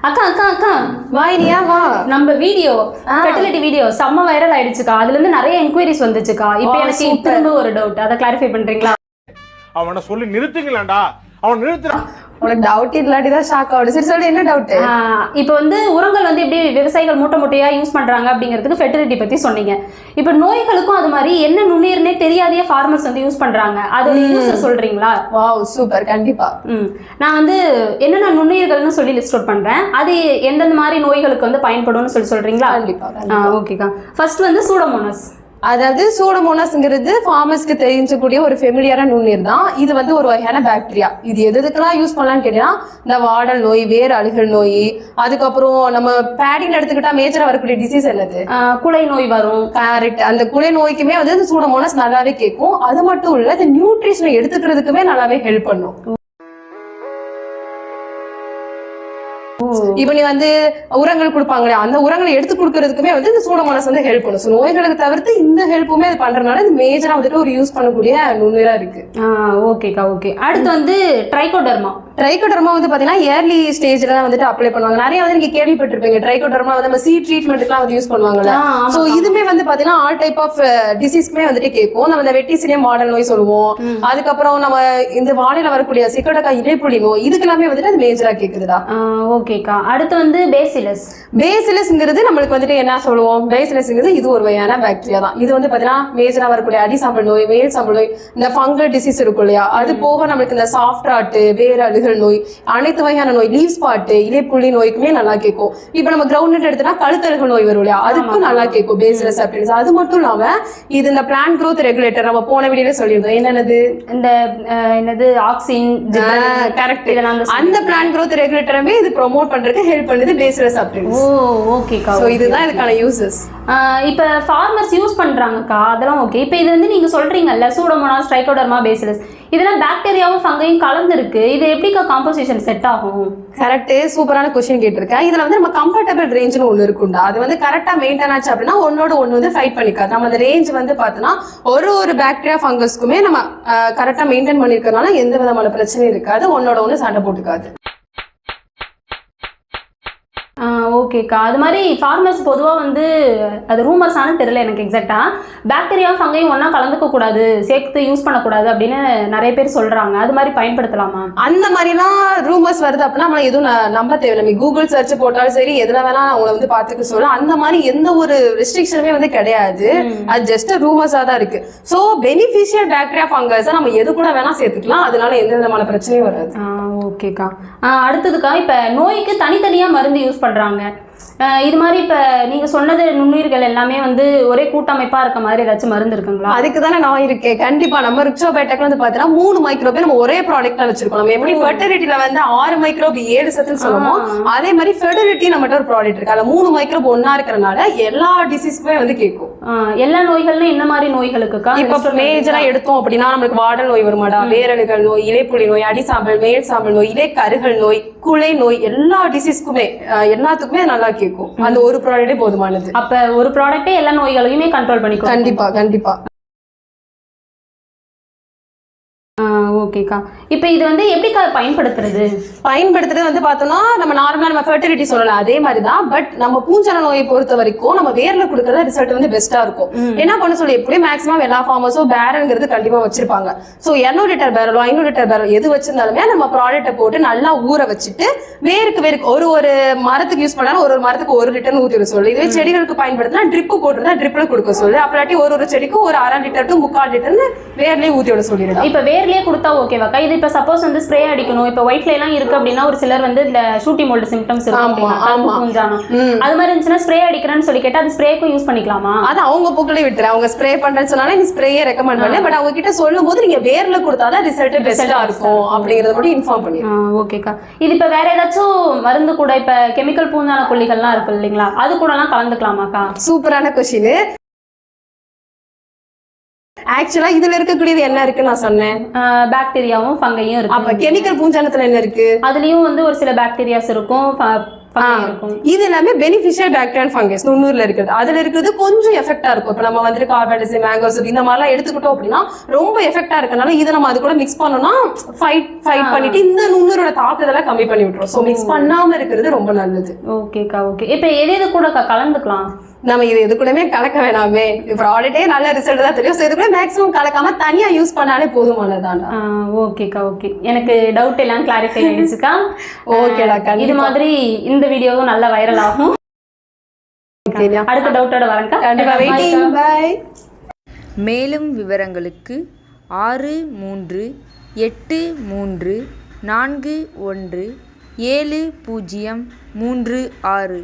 அக்கா அக்கா அக்கா வாயினியா வா. நம்ம வீடியோ ஃபெர்டிலிட்டி வீடியோ செம்ம வைரல் ஆயிடுச்சுக்கா. அதுல இருந்து நிறைய என்கொயரிஸ் வந்துச்சுக்கா. இப்போ எனக்கு திரும்ப ஒரு டவுட், அதை கிளாரிஃபை பண்றீங்களா? அவனை சொல்லி நிறுத்துங்களேன்டா. அவன் நிறுத்துறான். உனக்கு டவுட் இல்லாட்டிதான் ஷாக் ஆகுது. சரி சொல்லு, என்ன டவுட்? இப்போ வந்து உரங்கள் வந்து எப்படி விவசாயிகள் மூட்டை மூட்டையா யூஸ் பண்றாங்க அப்படிங்கிறதுக்கு ஃபெர்டிலிட்டி பத்தி சொன்னீங்க. இப்போ நோய்களுக்கும் அது மாதிரி என்ன நுண்ணுயிர்னே தெரியாதே ஃபார்மர்ஸ் வந்து யூஸ் பண்றாங்க, அதோட யூஸ் சொல்றீங்களா? வாவ் சூப்பர், கண்டிப்பா. நான் வந்து என்னென்ன நுண்ணுயிர்கள்னு சொல்லி லிஸ்ட் அவுட் பண்றேன். அது எந்தெந்த மாதிரி நோய்களுக்கு வந்து பயன்படும்னு சொல்லி சொல்றீங்களா? கண்டிப்பா. ஓகேக்கா. ஃபர்ஸ்ட் வந்து சூடோமோனாஸ். அதாவது சூடோமோனாஸ்ங்கிறது ஃபார்மர்ஸ்க்கு தெரிஞ்சக்கூடிய ஒரு ஃபெமிலியரான நுண்ணுயிர் தான். இது வந்து ஒரு வகையான பாக்டீரியா. இது எதுக்கெல்லாம் யூஸ் பண்ணலாம்னு கேட்டீங்கன்னா, இந்த வாடல் நோய், வேர் அழுகல் நோய், அதுக்கப்புறம் நம்ம பேடிங் எடுத்துக்கிட்டா மேஜரா வரக்கூடிய டிசீஸ் என்னது? குலை நோய் வரும். கரெக்ட். அந்த குலை நோய்க்குமே வந்து சூடோமோனாஸ் நல்லாவே கேட்கும். அது மட்டும் இல்ல, இந்த நியூட்ரிஷனை எடுத்துக்கிறதுக்குமே நல்லாவே ஹெல்ப் பண்ணும். இப்ப நீ வந்து உரங்கள் கொடுப்பாங்களே, அந்த உரங்களை எடுத்து கொடுக்கறதுக்குமே வந்து இந்த சூடோமோனாஸ் வந்து ஹெல்ப் பண்ணும். நோய்களுக்கு தவிர்த்து இந்த ஹெல்ப்புமே இது பண்றதுனால இது மேஜரா வந்துட்டு ஒரு யூஸ் பண்ணக்கூடிய நுண்ணுயிரா இருக்கு. ஓகேக்கா, ஓகே. அடுத்து வந்து ட்ரைகோடர்மா. ட்ரைகோடர்மா வந்து பாத்தீங்கன்னா ஏர்லி ஸ்டேஜ்ல தான் வந்துட்டு அப்ளை பண்ணுவாங்க. நிறைய வந்து நீங்க கேள்விப்பட்டிருப்பீங்க, ட்ரைகோடர்மா வந்து நம்ம சீட் ட்ரீட்மெண்ட்லாம் வந்து யூஸ் பண்ணுவாங்கல்ல. சோ இதுமே வந்து பாத்தீங்கன்னா ஆல் டைப் ஆஃப் டிசீஸ்க்குமே வந்துட்டு கேட்கும். நம்ம இந்த வெட்டிசிலியம் மாடல் நோய் சொல்லுவோம். அதுக்கப்புறம் நம்ம இந்த வாழையில வரக்கூடிய சிக்கடக்கா இலைப்புலி நோய், இதுக்கெல்லாமே வந்துட்டு அது மேஜரா கேக்குதுடா. ஓகேக்கா. அடுத்து வந்து பேசிலஸ். பேசிலஸ்ங்கிறது நம்மளுக்கு வந்துட்டு என்ன சொல்லுவோம், பேசிலஸ்ங்கிறது இது ஒரு வகையான பாக்டீரியா தான். இது வந்து பாத்தீங்கன்னா மேஜரா வரக்கூடிய அடிசாம்பல் நோய், மேல் சாம்பல் நோய், இந்த ஃபங்கல் டிசீஸ் இருக்கும் இல்லையா, அது போக நம்மளுக்கு இந்த சாஃப்ட் ராட்டு, வேர் அழுகல் நோய், அனைத்து வகையான நோய், லீவ் ஸ்பாட், இலைப்புள்ளி நோய்க்குமே நல்லா கேட்கும். இப்ப நம்ம கிரவுண்ட் நட் எடுத்தா கழுத்தழுகல் நோய் வரும் இல்லையா, அதுக்கும் நல்லா கேட்கும் பேசிலஸ் அப்படின்னு. அது மட்டும் இல்லாம இது இந்த பிளான்ட் growth ரெகுலேட்டர், நம்ம போன வீடியோல சொல்லியிருந்தோம். என்னது இந்த என்னது ஆக்சின். கரெக்ட். அந்த பிளான்ட் growth ரெகுலேட்டருமே இது ப்ரோமோட் பண்றதுக்கு ஹெல்ப் பண்ணுது பேசிலஸ் அப்படின்னு. ஓகேக்கா. சோ இதுதான் இதுக்கான யூசஸ். இப்ப ஃபார்மர்ஸ் யூஸ் பண்றாங்கக்கா, அதெல்லாம் ஓகே. இப்ப இது வந்து நீங்க சொல்றீங்கல்ல சூடோமோனாஸ், ட்ரைகோடர்மா, பேசிலஸ், இதெல்லாம் பாக்டீரியாவும் ஃபங்கையும் கலந்துருக்கு. இது எப்படிக்கா காம்போசிஷன் செட் ஆகும்? கரெக்ட், சூப்பரான கொஸ்டின் கேட்டிருக்கேன். இதுல வந்து நம்ம கம்ஃபர்டபிள் ரேஞ்ச்னு ஒண்ணு இருக்குண்டா. அது வந்து கரெக்டா மெயின்டைன் ஆச்சு அப்படின்னா ஒன்னோட ஒண்ணு வந்து ஃபைட் பண்ணிக்காது. நம்ம அந்த ரேஞ்ச் வந்து பார்த்தோம்னா ஒரு பாக்டீரியா ஃபங்கஸ்க்குமே நம்ம கரெக்டா மெயின்டைன் பண்ணிருக்கனால எந்த விதமான பிரச்சனையும் இருக்காது, ஒன்னோட ஒண்ணு சண்டை போட்டுக்காது. ஓகேக்கா. அது மாதிரி ஃபார்மர்ஸ் பொதுவாக வந்து அது ரூமர்ஸானு தெரியல எனக்கு எக்ஸாக்டா, பாக்டீரியா ஃபங்கையும் ஒன்றா கலந்துக்க கூடாது, சேர்த்து யூஸ் பண்ணக்கூடாது அப்படின்னு நிறைய பேர் சொல்றாங்க. அது மாதிரி பயன்படுத்தலாமா? அந்த மாதிரிலாம் ரூமர்ஸ் வருது அப்படின்னா நம்ம எதுவும் நம்ப தேவையில்லை. நம்ம கூகுள் சர்ச் போட்டாலும் சரி, எதுல வேணா அவங்களை வந்து பார்த்துக்க சொல்லலாம். அந்த மாதிரி எந்த ஒரு ரெஸ்ட்ரிக்ஷனுமே வந்து கிடையாது. அது ஜஸ்ட் ரூமர்ஸா தான் இருக்கு. ஸோ பெனிஃபிஷியல் பாக்டீரியா ஃபங்கஸ் நம்ம எது கூட வேணா சேர்த்துக்கலாம், அதனால எந்த விதமான பிரச்சனையும் வராது. ஓகேக்கா. அடுத்ததுக்கா, இப்ப நோய்க்கு தனித்தனியா மருந்து யூஸ் பண்றாங்க. இது மாதிரி இப்ப நீங்க சொன்னது நுண்ணுயிர்கள் எல்லாமே வந்து ஒரே கூட்டமைப்பா இருக்க மாதிரி ஏதாச்சும் மருந்து இருக்குங்களா? அதுக்கு தானே நான் இருக்கேன். கண்டிப்பா நம்ம ரிக்ஸோபைடெக்ல வந்து பாத்தீங்கன்னா 3 மைக்ரோபே நம்ம ஒரே ப்ராடக்ட்டா வச்சிருக்கோம். நம்ம எப்படி ஃபெர்டிலிட்டில வந்து 6 மைக்ரோப் 7 சத்துன்னு சொல்லுவோம், அதே மாதிரி ஃபெர்டிலிட்டி நம்மகிட்ட ஒரு ப்ராடக்ட் இருக்கு. அதுல 3 மைக்ரோப் ஒண்ணா இருக்கறனால எல்லா டிசீஸ்க்குமே வந்து கேட்கும். எல்லா நோய்கள்னா என்ன மாதிரி நோய்களுக்குக்கா? இப்ப மேஜரா எடுத்தோம் அப்படின்னா நம்மளுக்கு வாடல் நோய் வருமாடா, வேரழுகல் நோய், இலைப்புலி நோய், அடிசாம்பல், மேல் சாம்பல் நோய், இலை கருகல் நோய், குலை நோய், எல்லா டிசீஸ்க்குமே எல்லாத்துக்குமே நல்லா கேட்கும். அந்த ஒரு ப்ராடக்டே போதுமானது. அப்ப ஒரு ப்ராடக்டே எல்லா நோய்களையுமே கண்ட்ரோல் பண்ணிக்கும். கண்டிப்பா கண்டிப்பா. ஓகேக்கா. இப்போ இது வந்து எப்படிக்கா பயன்படுத்துறது வந்து பார்த்தோம்னா நம்ம நார்மலா நம்ம ஃபெர்டிலிட்டி சொல்லலாம் அதே மாதிரி தான். பட் நம்ம பூஞ்சன நோயை பொறுத்த வரைக்கும் நம்ம வேர்ல கொடுக்கறத ரிசல்ட் வந்து பெஸ்டா இருக்கும். என்ன பண்ண சொல்லி எப்படியும் மேக்ஸிமம் எல்லா ஃபார்மர்ஸும் பேரல்ங்கிறது கண்டிப்பா வச்சிருப்பாங்க. ஸோ 200 லிட்டர் பேரலோ 500 லிட்டர் பேரல் எது வச்சிருந்தாலுமே நம்ம ப்ராடக்ட்டை போட்டு நல்லா ஊற வச்சுட்டு வேருக்கு ஒரு மரத்துக்கு யூஸ் பண்ணாலும் ஒரு மரத்துக்கு 1 லிட்டர் ஊற்றி சொல்லு. இதுவே செடிகளுக்கு பயன்படுத்தினா ட்ரிப்பு போட்டுருந்தா ட்ரிப்ல கொடுக்க சொல்லு. அப்படி ஒரு செடிக்கும் ஒரு 1/2 லிட்டர் to 3/4 லிட்டர்னு வேர்லயே ஊற்றி விட சொல்லிடுறோம். இப்போ வேர்லயே கொடுத்தா ஓகேவாக்கா? இது இப்போ சப்போஸ் வந்து ஸ்ப்ரே அடிக்கணும், இப்போ ஒயிட்ல எல்லாம் இருக்கு அப்படின்னா ஒரு சிலர் வந்து இந்த ஷூட்டி மோல்டு சிம்டம்ஸ் இருக்கும், அது மாதிரி இருந்துச்சுன்னா ஸ்ப்ரே அடிக்கிறேன்னு சொல்லி கேட்டா அது ஸ்ப்ரேக்கும் யூஸ் பண்ணிக்கலாமா? அது அவங்க போக்குலயே விட்டுரு. அவங்க ஸ்ப்ரே பண்றேன்னு சொன்னாலே நீ ஸ்ப்ரேயே ரெக்கமெண்ட் பண்ணல. பட் அவங்க கிட்ட சொல்லும் போது நீங்க வேர்ல கொடுத்தாதான் ரிசல்ட் பெஸ்டா இருக்கும் அப்படிங்கறத மட்டும் இன்ஃபார்ம் பண்ணி. ஓகேக்கா. இது இப்ப வேற ஏதாச்சும் மருந்து கூட இப்ப கெமிக்கல் பூஞ்சான கொல்லிகள்லாம் இருக்கு இல்லைங்களா, அது கூட எல்லாம் கலந்துக்கலாமாக்கா? சூப்பரான கொஸ்டின். ஆக்சுவலா இதுல இருக்கக்கூடியது என்ன இருக்கு நான் சொன்னேன், பாக்டீரியாவும் ஃபங்கையும் இருக்கு. அப்ப கெமிக்கல் பூஞ்சானத்துல என்ன இருக்கு? அதுலயும் வந்து ஒரு சில பாக்டீரியாஸ் இருக்கும், இருக்கும். இது எல்லாமே பெனிஃபிஷியல் பாக்டீரியா அண்ட் ஃபங்கஸ் நுண்ணுயிர்ல இருக்குது. அதுல இருக்கிறது கொஞ்சம் எஃபெக்டா இருக்கும். இப்போ நம்ம வந்துட்டு கார்பாலிசி மேங்கோஸ் இந்த மாதிரிலாம் எடுத்துக்கிட்டோம் அப்படின்னா ரொம்ப எஃபெக்டா இருக்கனால இதை நம்ம அது கூட மிக்ஸ் பண்ணோம்னா ஃபைட் பண்ணிட்டு இந்த நுண்ணுயிரோட தாக்குதலை கம்மி பண்ணி விட்டுரும். ஸோ மிக்ஸ் பண்ணாம இருக்கிறது ரொம்ப நல்லது. ஓகேக்கா, ஓகே. இப்போ எது கூட கலந்துக்கலாம்? நம்ம இது எது கூடமே கலக்க வேணாமே. ப்ராடக்டே நல்ல ரிசல்ட் தான் தெரியும். ஸோ இது கூட மேக்ஸிமம் கலக்காம தனியா யூஸ் பண்ணாலே போதுமானதான். ஓகேக்கா, ஓகே. எனக்கு டவுட் எல்லாம் கிளாரிஃபை ஆயிடுச்சுக்கா. ஓகேடா, இது மாதிரி இந்த வீடியோவும் நல்லா வைரல் ஆகும். அடுத்த டவுட்டோட வரேன்க்கா. கண்டிப்பா வெயிட்டிங். பை. மேலும் விவரங்களுக்கு 6383417036